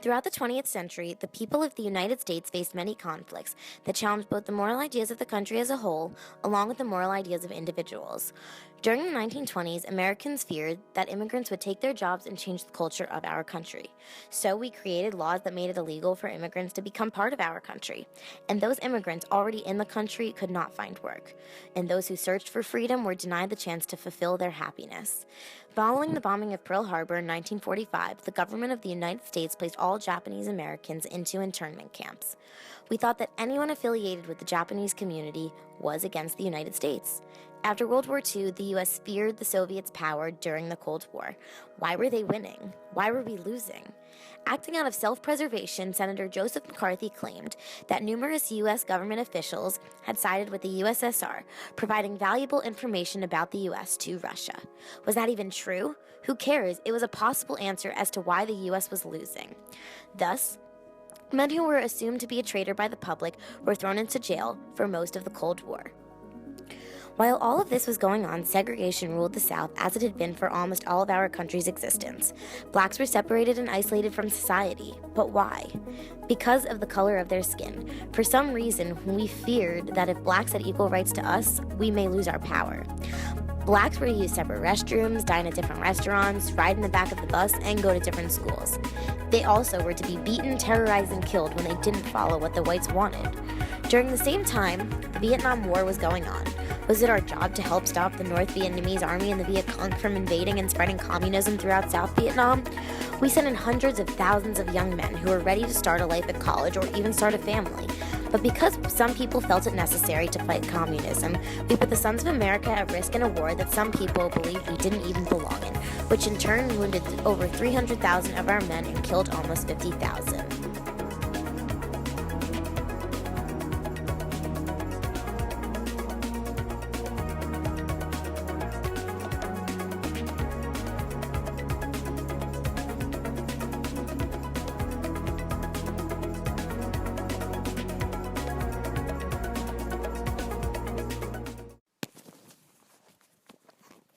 Throughout the 20th century, the people of the United States faced many conflicts that challenged both the moral ideas of the country as a whole, along with the moral ideas of individuals. During the 1920s, Americans feared that immigrants would take their jobs and change the culture of our country. So we created laws that made it illegal for immigrants to become part of our country. And those immigrants already in the country could not find work. And those who searched for freedom were denied the chance to fulfill their happiness. Following the bombing of Pearl Harbor in 1945, the government of the United States placed all Japanese Americans into internment camps. We thought that anyone affiliated with the Japanese community was against the United States. After World War II, the U.S. feared the Soviets' power during the Cold War. Why were they winning? Why were we losing? Acting out of self-preservation, Senator Joseph McCarthy claimed that numerous U.S. government officials had sided with the USSR, providing valuable information about the U.S. to Russia. Was that even true? Who cares? It was a possible answer as to why the U.S. was losing. Thus, men who were assumed to be a traitor by the public were thrown into jail for most of the Cold War. While all of this was going on, segregation ruled the South as it had been for almost all of our country's existence. Blacks were separated and isolated from society. But why? Because of the color of their skin. For some reason, we feared that if blacks had equal rights to us, we may lose our power. Blacks were to use separate restrooms, dine at different restaurants, ride in the back of the bus, and go to different schools. They also were to be beaten, terrorized, and killed when they didn't follow what the whites wanted. During the same time, the Vietnam War was going on. Was it our job to help stop the North Vietnamese army and the Viet Cong from invading and spreading communism throughout South Vietnam? We sent in hundreds of thousands of young men who were ready to start a life at college or even start a family. But because some people felt it necessary to fight communism, we put the Sons of America at risk in a war that some people believed we didn't even belong in, which in turn wounded over 300,000 of our men and killed almost 50,000.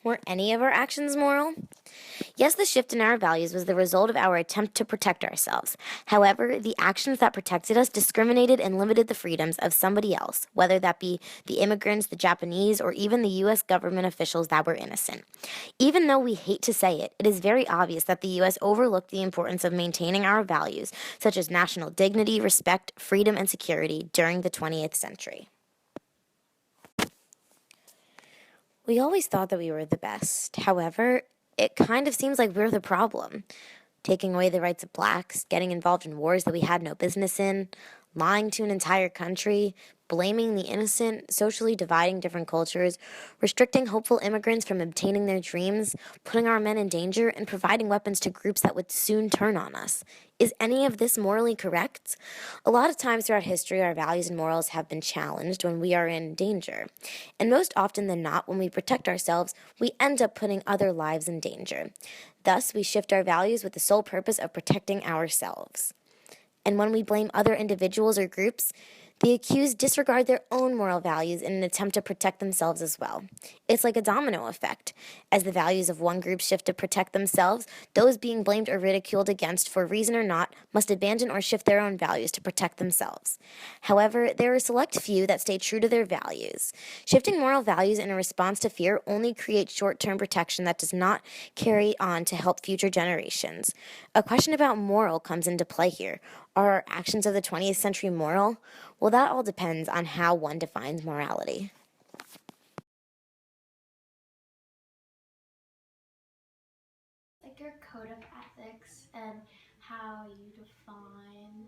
Were any of our actions moral? Yes, the shift in our values was the result of our attempt to protect ourselves. However, the actions that protected us discriminated and limited the freedoms of somebody else, whether that be the immigrants, the Japanese, or even the U.S. government officials that were innocent. Even though we hate to say it, it is very obvious that the U.S. overlooked the importance of maintaining our values, such as national dignity, respect, freedom, and security, during the 20th century. We always thought that we were the best. However, it kind of seems like we're the problem. Taking away the rights of blacks, getting involved in wars that we had no business in, lying to an entire country, blaming the innocent, socially dividing different cultures, restricting hopeful immigrants from obtaining their dreams, putting our men in danger, and providing weapons to groups that would soon turn on us. Is any of this morally correct? A lot of times throughout history, our values and morals have been challenged when we are in danger. And most often than not, when we protect ourselves, we end up putting other lives in danger. Thus, we shift our values with the sole purpose of protecting ourselves. And when we blame other individuals or groups, the accused disregard their own moral values in an attempt to protect themselves as well. It's like a domino effect. As the values of one group shift to protect themselves, those being blamed or ridiculed against for reason or not must abandon or shift their own values to protect themselves. However, there are a select few that stay true to their values. Shifting moral values in a response to fear only creates short-term protection that does not carry on to help future generations. A question about moral comes into play here. Are our actions of the 20th century moral? Well, that all depends on how one defines morality. Like your code of ethics and how you define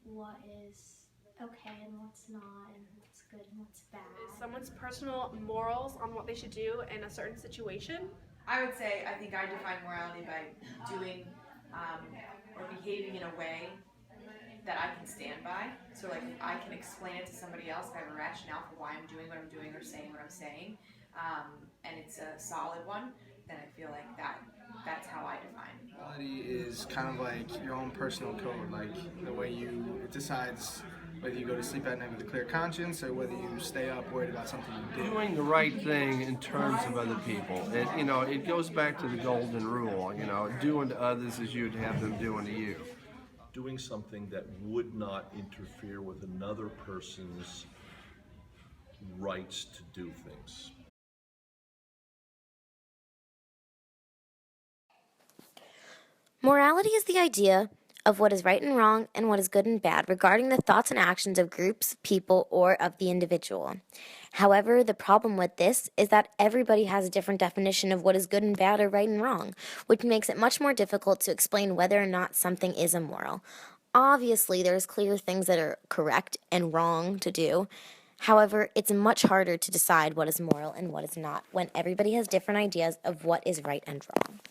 what is okay and what's not and what's good and what's bad. Someone's personal morals on what they should do in a certain situation. I would say I think I define morality by doing or behaving in a way that I can stand by. So like if I can explain it to somebody else, if I have a rationale for why I'm doing what I'm doing or saying what I'm saying, and it's a solid one, then I feel like that's how I define. Morality is kind of like your own personal code, like the way it decides whether you go to sleep at night with a clear conscience or whether you stay up worried about something you did. Doing the right thing in terms of other people. It goes back to the golden rule, do unto others as you'd have them do unto you. doing something that would not interfere with another person's rights to do things. Morality is the idea of what is right and wrong and what is good and bad regarding the thoughts and actions of groups, people, or of the individual. However, the problem with this is that everybody has a different definition of what is good and bad or right and wrong, which makes it much more difficult to explain whether or not something is immoral. Obviously, there's clear things that are correct and wrong to do. However, it's much harder to decide what is moral and what is not when everybody has different ideas of what is right and wrong.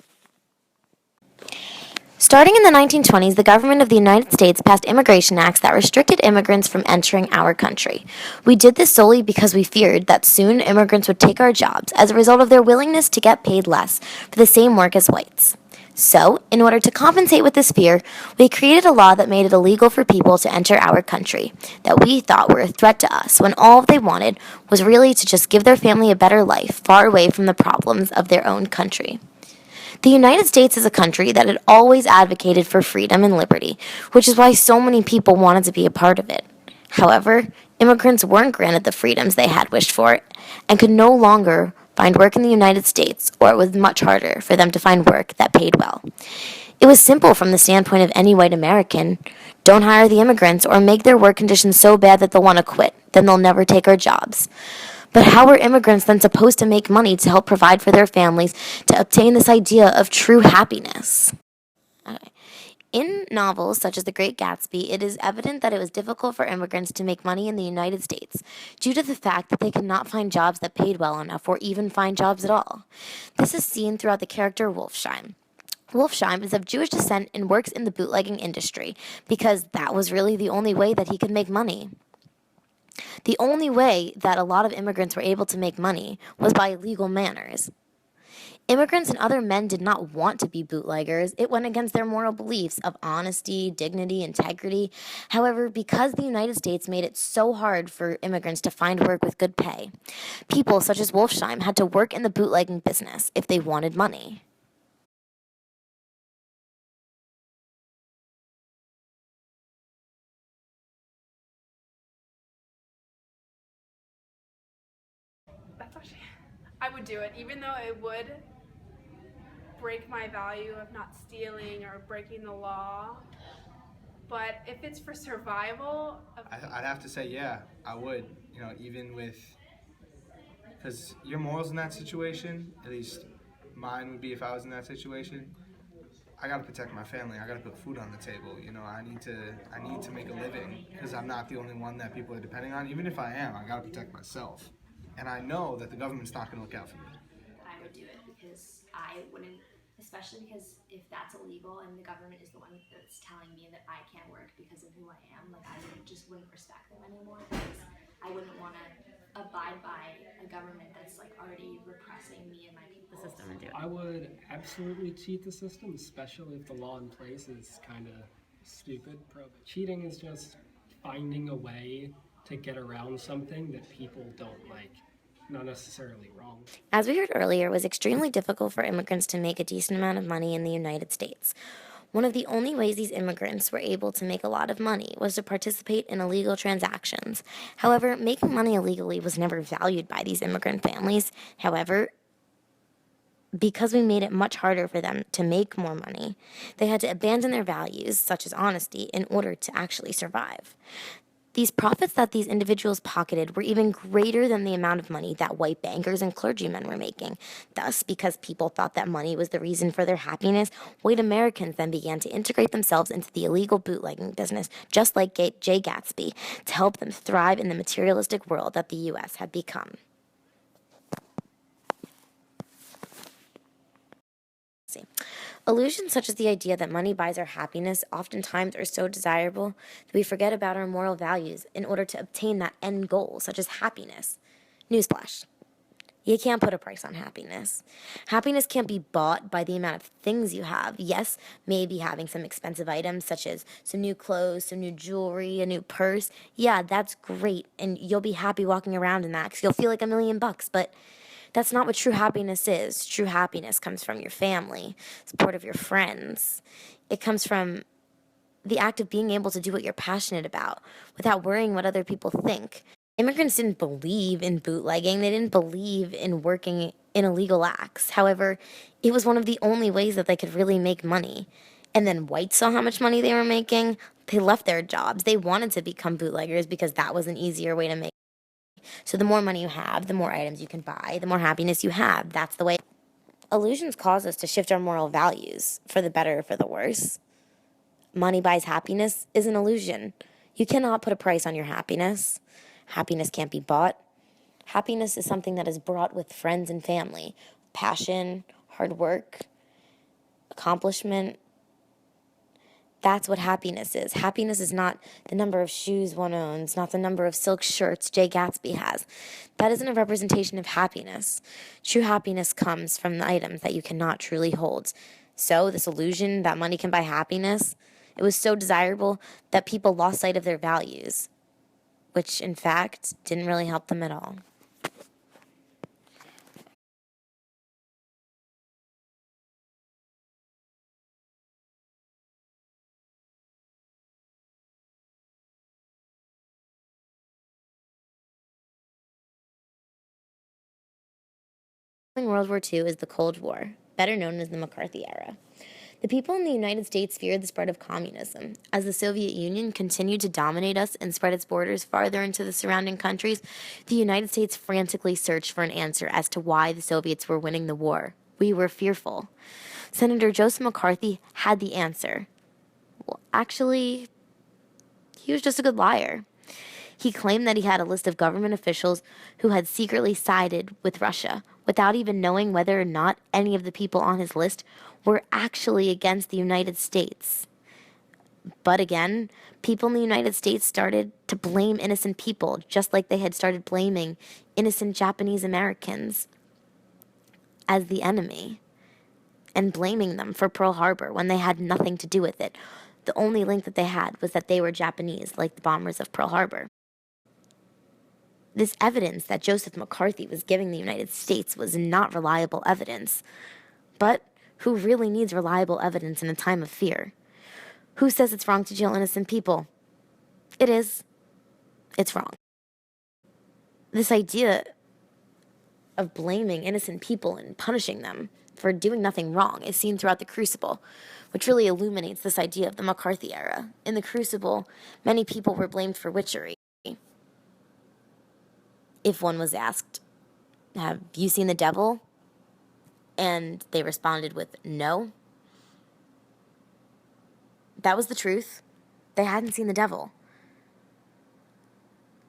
Starting in the 1920s, the government of the United States passed immigration acts that restricted immigrants from entering our country. We did this solely because we feared that soon immigrants would take our jobs as a result of their willingness to get paid less for the same work as whites. So, in order to compensate with this fear, we created a law that made it illegal for people to enter our country that we thought were a threat to us when all they wanted was really to just give their family a better life far away from the problems of their own country. The United States is a country that had always advocated for freedom and liberty, which is why so many people wanted to be a part of it. However, immigrants weren't granted the freedoms they had wished for and could no longer find work in the United States, or it was much harder for them to find work that paid well. It was simple from the standpoint of any white American. Don't hire the immigrants or make their work conditions so bad that they'll want to quit, then they'll never take our jobs. But how were immigrants then supposed to make money to help provide for their families to obtain this idea of true happiness? Okay. In novels such as The Great Gatsby, it is evident that it was difficult for immigrants to make money in the United States due to the fact that they could not find jobs that paid well enough or even find jobs at all. This is seen throughout the character Wolfsheim. Wolfsheim is of Jewish descent and works in the bootlegging industry because that was really the only way that he could make money. The only way that a lot of immigrants were able to make money was by legal manners. Immigrants and other men did not want to be bootleggers. It went against their moral beliefs of honesty, dignity, integrity. However, because the United States made it so hard for immigrants to find work with good pay, people such as Wolfsheim had to work in the bootlegging business if they wanted money. That's actually, I would do it, even though it would break my value of not stealing or breaking the law. But if it's for survival, I'd have to say, yeah, I would. You know, even with, because your morals in that situation, at least mine would be if I was in that situation. I gotta protect my family. I gotta put food on the table. You know, I need to make a living because I'm not the only one that people are depending on. Even if I am, I gotta protect myself. And I know that the government's not gonna look out for me. I would do it because I wouldn't, especially because if that's illegal and the government is the one that's telling me that I can't work because of who I am, like I wouldn't respect them anymore because I wouldn't want to abide by a government that's like already repressing me and my people. The system and do it. I would absolutely cheat the system, especially if the law in place is kind of stupid. Cheating is just finding a way to get around something that people don't like. Not necessarily wrong. As we heard earlier, it was extremely difficult for immigrants to make a decent amount of money in the United States. One of the only ways these immigrants were able to make a lot of money was to participate in illegal transactions. However, making money illegally was never valued by these immigrant families. However, because we made it much harder for them to make more money, they had to abandon their values, such as honesty, in order to actually survive. These profits that these individuals pocketed were even greater than the amount of money that white bankers and clergymen were making. Thus, because people thought that money was the reason for their happiness, white Americans then began to integrate themselves into the illegal bootlegging business, just like Jay Gatsby, to help them thrive in the materialistic world that the U.S. had become. Illusions such as the idea that money buys our happiness oftentimes are so desirable that we forget about our moral values in order to obtain that end goal, such as happiness. Newsflash. You can't put a price on happiness. Happiness can't be bought by the amount of things you have. Yes, maybe having some expensive items such as some new clothes, some new jewelry, a new purse. Yeah, that's great, and you'll be happy walking around in that because you'll feel like $1,000,000, but that's not what true happiness is. True happiness comes from your family, support of your friends. It comes from the act of being able to do what you're passionate about without worrying what other people think. Immigrants didn't believe in bootlegging, they didn't believe in working in illegal acts. However, it was one of the only ways that they could really make money. And then whites saw how much money they were making. They left their jobs. They wanted to become bootleggers because that was an easier way to make. So the more money you have, the more items you can buy, the more happiness you have. That's the way. Illusions cause us to shift our moral values, for the better or for the worse. Money buys happiness is an illusion. You cannot put a price on your happiness. Happiness can't be bought. Happiness is something that is brought with friends and family. Passion, hard work, accomplishment. That's what happiness is. Happiness is not the number of shoes one owns, not the number of silk shirts Jay Gatsby has. That isn't a representation of happiness. True happiness comes from the items that you cannot truly hold. So this illusion that money can buy happiness, it was so desirable that people lost sight of their values, which in fact didn't really help them at all. World War II is the Cold War, better known as the McCarthy era. The people in the United States feared the spread of communism. As the Soviet Union continued to dominate us and spread its borders farther into the surrounding countries, the United States frantically searched for an answer as to why the Soviets were winning the war. We were fearful. Senator Joseph McCarthy had the answer. Well, actually, he was just a good liar. He claimed that he had a list of government officials who had secretly sided with Russia without even knowing whether or not any of the people on his list were actually against the United States. But again, people in the United States started to blame innocent people, just like they had started blaming innocent Japanese Americans as the enemy, and blaming them for Pearl Harbor when they had nothing to do with it. The only link that they had was that they were Japanese, like the bombers of Pearl Harbor. This evidence that Joseph McCarthy was giving the United States was not reliable evidence. But who really needs reliable evidence in a time of fear? Who says it's wrong to jail innocent people? It is. It's wrong. This idea of blaming innocent people and punishing them for doing nothing wrong is seen throughout the Crucible, which really illuminates this idea of the McCarthy era. In the Crucible, many people were blamed for witchery. If one was asked, "Have you seen the devil?" and they responded with no, that was the truth. They hadn't seen the devil.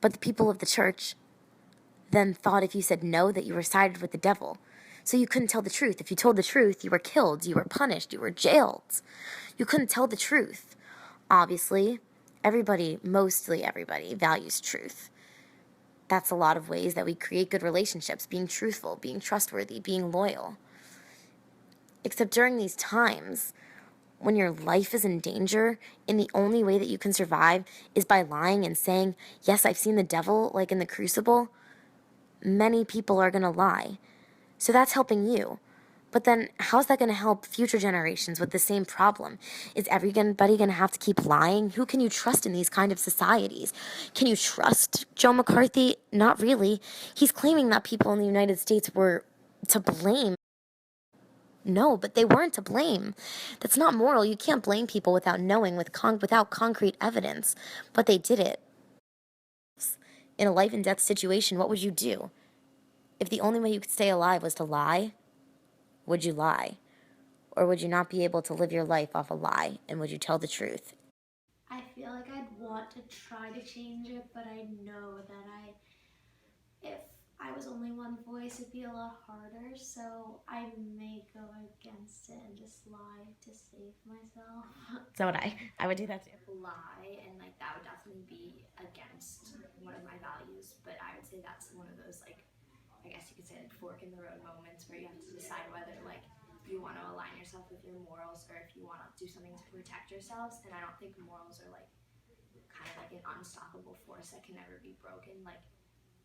But the people of the church then thought if you said no that you were sided with the devil. So you couldn't tell the truth. If you told the truth, you were killed, you were punished, you were jailed. You couldn't tell the truth. Obviously, mostly everybody, values truth. That's a lot of ways that we create good relationships, being truthful, being trustworthy, being loyal. Except during these times, when your life is in danger, and the only way that you can survive is by lying and saying, "Yes, I've seen the devil," like in the Crucible, many people are going to lie. So that's helping you. But then how's that going to help future generations with the same problem? Is everybody going to have to keep lying? Who can you trust in these kind of societies? Can you trust Joe McCarthy? Not really. He's claiming that people in the United States were to blame. No, but they weren't to blame. That's not moral. You can't blame people without knowing, without concrete evidence. But they did it. In a life and death situation, what would you do? If the only way you could stay alive was to lie, would you lie? Or would you not be able to live your life off a lie? And would you tell the truth? I feel like I'd want to try to change it, but I know that if I was only one voice, it'd be a lot harder. So I may go against it and just lie to save myself. So would I. I would do that too. Lie, and like that would definitely be against one of my values, but I would say that's one of those, like, I guess you could say, like, fork in the road moments where you have to decide whether, like, you want to align yourself with your morals or if you want to do something to protect yourselves. And I don't think morals are like kind of like an unstoppable force that can never be broken. Like,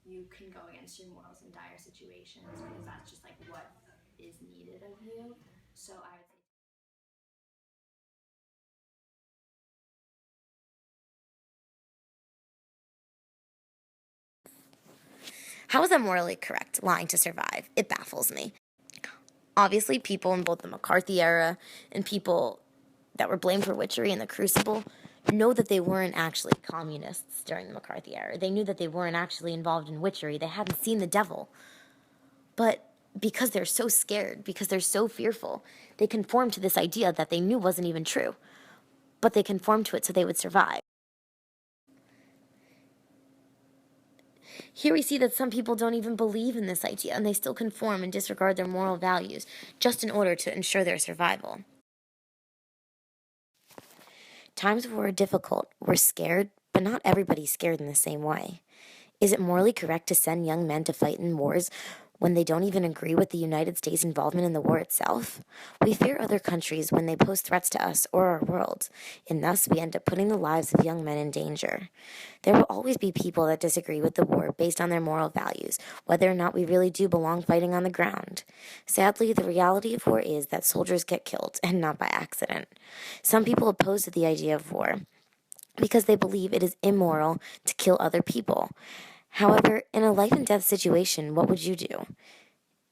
you can go against your morals in dire situations because that's just like what is needed of you. So I would say How is that morally correct, lying to survive? It baffles me. Obviously, people in both the McCarthy era and people that were blamed for witchery in the Crucible know that they weren't actually communists during the McCarthy era. They knew that they weren't actually involved in witchery. They hadn't seen the devil. But because they're so scared, because they're so fearful, they conform to this idea that they knew wasn't even true. But they conformed to it so they would survive. Here we see that some people don't even believe in this idea, and they still conform and disregard their moral values just in order to ensure their survival. Times of war are difficult. We're scared, but not everybody's scared in the same way. Is it morally correct to send young men to fight in wars when they don't even agree with the United States' involvement in the war itself? We fear other countries when they pose threats to us or our world, and thus we end up putting the lives of young men in danger. There will always be people that disagree with the war based on their moral values, whether or not we really do belong fighting on the ground. Sadly, the reality of war is that soldiers get killed, and not by accident. Some people oppose to the idea of war because they believe it is immoral to kill other people. However, in a life and death situation, what would you do?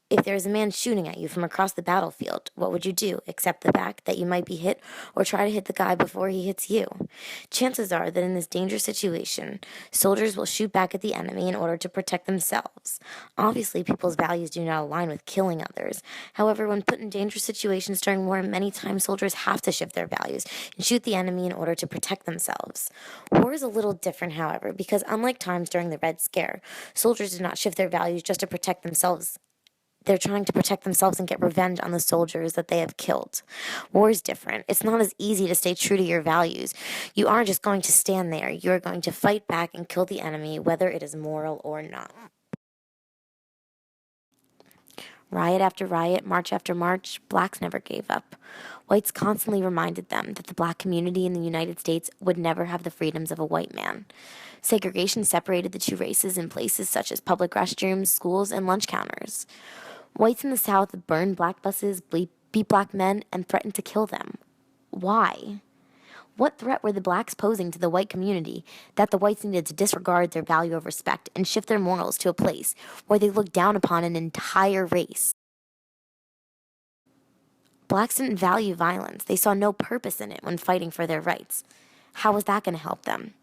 If there is a man shooting at you from across the battlefield, what would you do? Accept the fact that you might be hit or try to hit the guy before he hits you? Chances are that in this dangerous situation, soldiers will shoot back at the enemy in order to protect themselves. Obviously, people's values do not align with killing others. However, when put in dangerous situations during war, many times soldiers have to shift their values and shoot the enemy in order to protect themselves. War is a little different, however, because unlike times during the Red Scare, soldiers did not shift their values just to protect themselves. They're trying to protect themselves and get revenge on the soldiers that they have killed. War is different. It's not as easy to stay true to your values. You aren't just going to stand there. You're going to fight back and kill the enemy, whether it is moral or not. Riot after riot, march after march, blacks never gave up. Whites constantly reminded them that the black community in the United States would never have the freedoms of a white man. Segregation separated the two races in places such as public restrooms, schools, and lunch counters. Whites in the South burned black buses, beat black men, and threatened to kill them. Why? What threat were the blacks posing to the white community that the whites needed to disregard their value of respect and shift their morals to a place where they looked down upon an entire race? Blacks didn't value violence. They saw no purpose in it when fighting for their rights. How was that going to help them?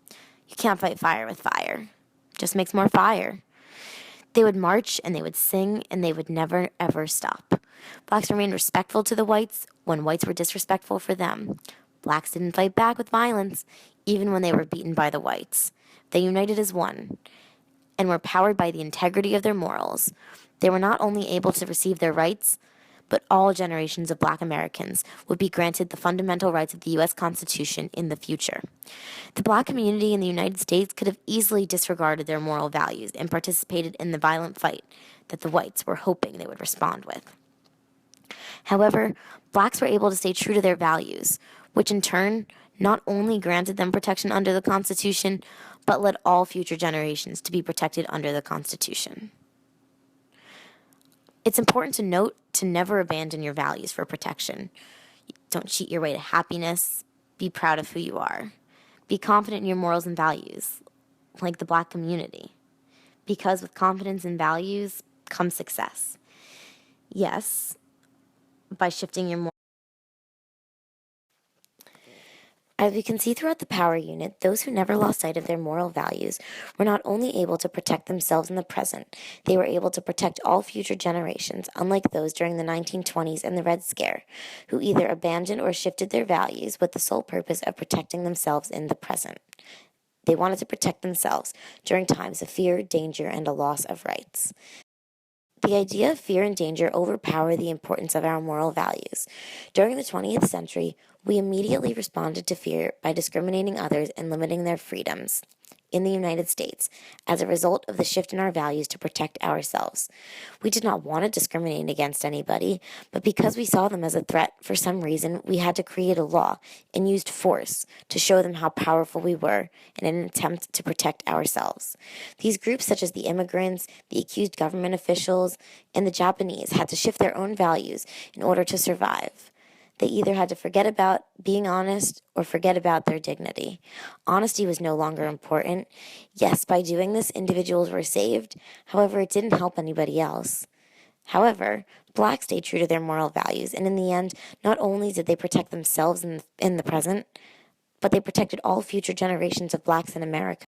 You can't fight fire with fire. It just makes more fire. They would march and they would sing and they would never, ever stop. Blacks remained respectful to the whites when whites were disrespectful for them. Blacks didn't fight back with violence, even when they were beaten by the whites. They united as one and were powered by the integrity of their morals. They were not only able to receive their rights, but all generations of black Americans would be granted the fundamental rights of the U.S. Constitution in the future. The black community in the United States could have easily disregarded their moral values and participated in the violent fight that the whites were hoping they would respond with. However, blacks were able to stay true to their values, which in turn not only granted them protection under the Constitution, but led all future generations to be protected under the Constitution. It's important to note to never abandon your values for protection. Don't cheat your way to happiness. Be proud of who you are. Be confident in your morals and values, like the black community. Because with confidence and values comes success. Yes, by shifting your morals. As we can see throughout the power unit, those who never lost sight of their moral values were not only able to protect themselves in the present, they were able to protect all future generations, unlike those during the 1920s and the Red Scare, who either abandoned or shifted their values with the sole purpose of protecting themselves in the present. They wanted to protect themselves during times of fear, danger, and a loss of rights. The idea of fear and danger overpower the importance of our moral values. During the 20th century, we immediately responded to fear by discriminating others and limiting their freedoms in the United States as a result of the shift in our values to protect ourselves. We did not want to discriminate against anybody, but because we saw them as a threat for some reason, we had to create a law and used force to show them how powerful we were in an attempt to protect ourselves. These groups, such as the immigrants, the accused government officials, and the Japanese, had to shift their own values in order to survive. They either had to forget about being honest or forget about their dignity. Honesty was no longer important. Yes, by doing this, individuals were saved. However, it didn't help anybody else. However, blacks stayed true to their moral values, and in the end, not only did they protect themselves in the present, but they protected all future generations of blacks in America.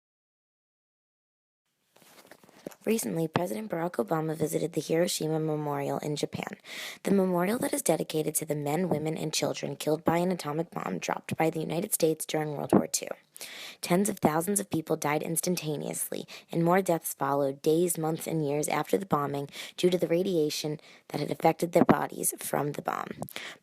Recently, President Barack Obama visited the Hiroshima Memorial in Japan. The memorial that is dedicated to the men, women, and children killed by an atomic bomb dropped by the United States during World War II. Tens of thousands of people died instantaneously, and more deaths followed days, months, and years after the bombing due to the radiation that had affected their bodies from the bomb.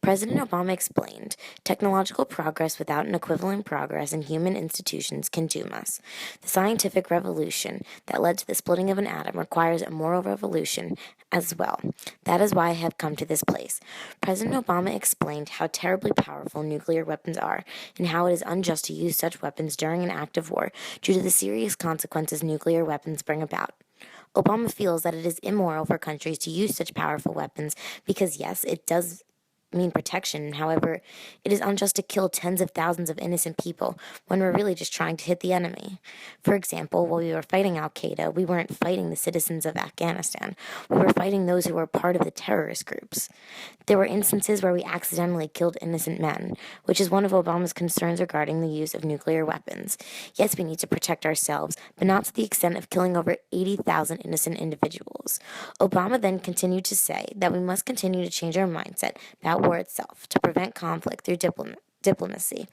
President Obama explained, "Technological progress without an equivalent progress in human institutions can doom us. The scientific revolution that led to the splitting of an atom requires a moral revolution as well. That is why I have come to this place." President Obama explained how terribly powerful nuclear weapons are and how it is unjust to use such weapons during an act of war due to the serious consequences nuclear weapons bring about. Obama feels that it is immoral for countries to use such powerful weapons because, yes, it does mean protection. However, it is unjust to kill tens of thousands of innocent people when we're really just trying to hit the enemy. For example, while we were fighting Al-Qaeda, we weren't fighting the citizens of Afghanistan. We were fighting those who were part of the terrorist groups. There were instances where we accidentally killed innocent men, which is one of Obama's concerns regarding the use of nuclear weapons. Yes, we need to protect ourselves, but not to the extent of killing over 80,000 innocent individuals. Obama then continued to say that we must continue to change our mindset about war itself to prevent conflict through diplomacy.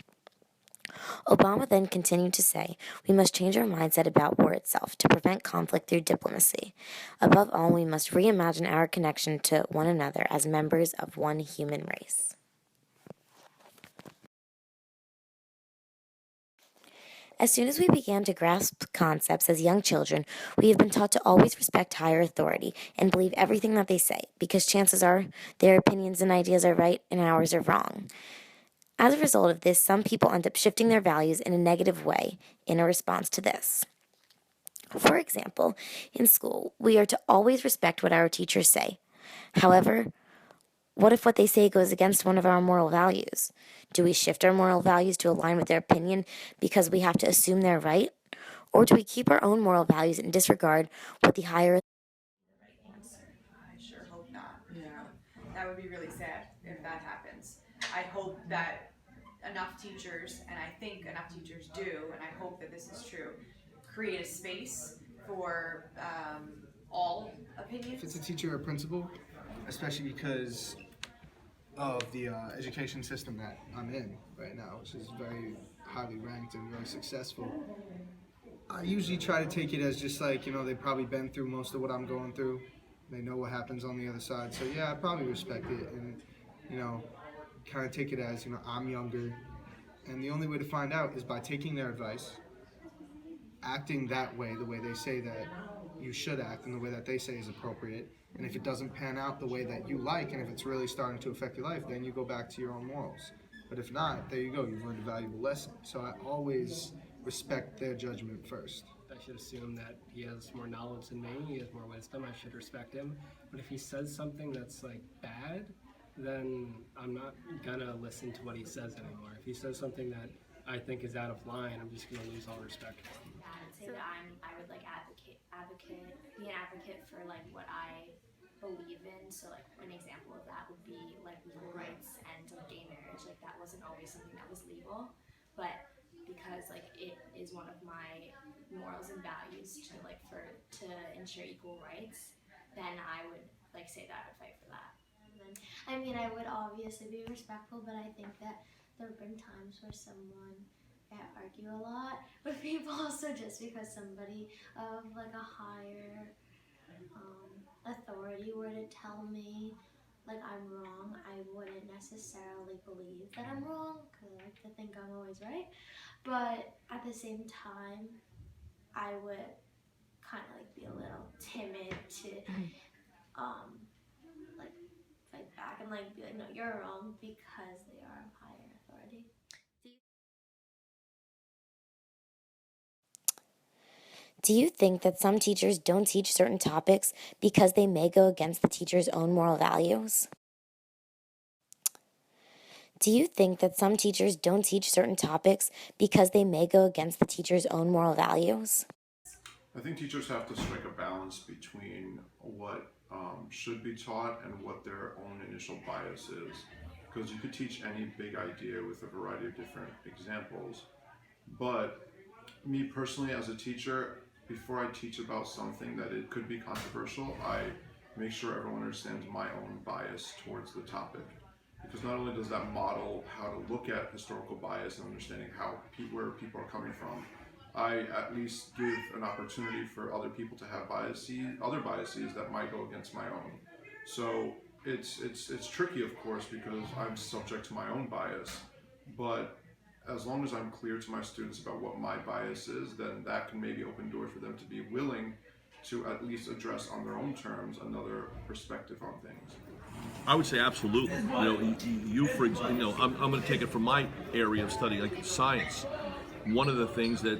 Obama then continued to say, "We must change our mindset about war itself to prevent conflict through diplomacy. Above all, we must reimagine our connection to one another as members of one human race." As soon as we began to grasp concepts as young children, we have been taught to always respect higher authority and believe everything that they say, because chances are their opinions and ideas are right and ours are wrong. As a result of this, some people end up shifting their values in a negative way in a response to this. For example, in school, we are to always respect what our teachers say. However, what if what they say goes against one of our moral values? Do we shift our moral values to align with their opinion because we have to assume they're right? Or do we keep our own moral values and disregard what the higher right answer? I sure hope not. That would be really sad if that happens. I hope that enough teachers, and I think enough teachers do, and I hope that this is true, create a space for all opinions. If it's a teacher or principal, especially because of the education system that I'm in right now, which is very highly ranked and very successful, I usually try to take it as just like, they've probably been through most of what I'm going through. They know what happens on the other side. So yeah, I probably respect it and, kind of take it as, I'm younger. And the only way to find out is by taking their advice, acting that way, the way they say that you should act and the way that they say is appropriate. And if it doesn't pan out the way that you like, and if it's really starting to affect your life, then you go back to your own morals. But if not, there you go, you've learned a valuable lesson. So I always respect their judgment first. I should assume that he has more knowledge than me, he has more wisdom, I should respect him. But if he says something that's bad, then I'm not gonna listen to what he says anymore. If he says something that I think is out of line, I'm just gonna lose all respect for him. I would say that I would be an advocate for what I believe in. So an example of that would be legal rights and gay marriage. That wasn't always something that was legal, but because it is one of my morals and values to ensure equal rights, then I would say that I would fight for that. I mean, I would obviously be respectful, but I think that there have been times where I argue a lot with people, so just because somebody of a higher authority were to tell me I'm wrong, I wouldn't necessarily believe that I'm wrong, because I like to think I'm always right. But at the same time, I would kind of be a little timid to fight back and be no, you're wrong, because they are of higher authority. Do you think that some teachers don't teach certain topics because they may go against the teacher's own moral values? Do you think that some teachers don't teach certain topics because they may go against the teacher's own moral values? I think teachers have to strike a balance between what should be taught and what their own initial bias is. Because you could teach any big idea with a variety of different examples. But me personally, as a teacher, before I teach about something that it could be controversial, I make sure everyone understands my own bias towards the topic. Because not only does that model how to look at historical bias and understanding where people are coming from, I at least give an opportunity for other people to have other biases that might go against my own. So it's tricky, of course, because I'm subject to my own bias. But as long as I'm clear to my students about what my bias is, then that can maybe open doors for them to be willing to at least address on their own terms another perspective on things. I would say absolutely. I'm going to take it from my area of study, like science. One of the things that,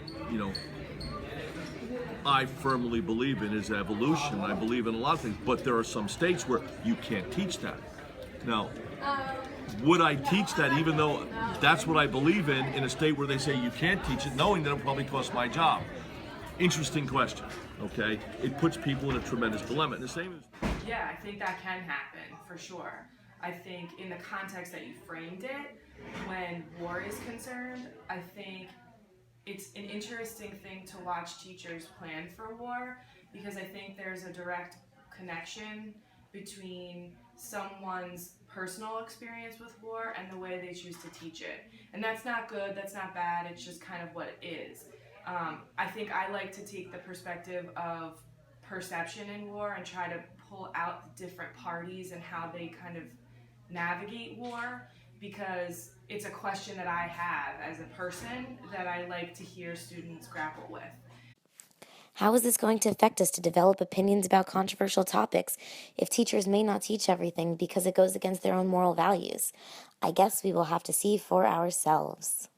I firmly believe in is evolution. I believe in a lot of things, but there are some states where you can't teach that. Now, would I teach that even though that's what I believe in a state where they say you can't teach it, knowing that it'll probably cost my job? Interesting question, okay? It puts people in a tremendous dilemma. And the same is... Yeah, I think that can happen, for sure. I think in the context that you framed it, when war is concerned, I think it's an interesting thing to watch teachers plan for war, because I think there's a direct connection between someone's personal experience with war and the way they choose to teach it. And that's not good, that's not bad, it's just kind of what it is. I think I like to take the perspective of perception in war and try to pull out the different parties and how they kind of navigate war, because it's a question that I have as a person that I like to hear students grapple with. How is this going to affect us to develop opinions about controversial topics if teachers may not teach everything because it goes against their own moral values? I guess we will have to see for ourselves.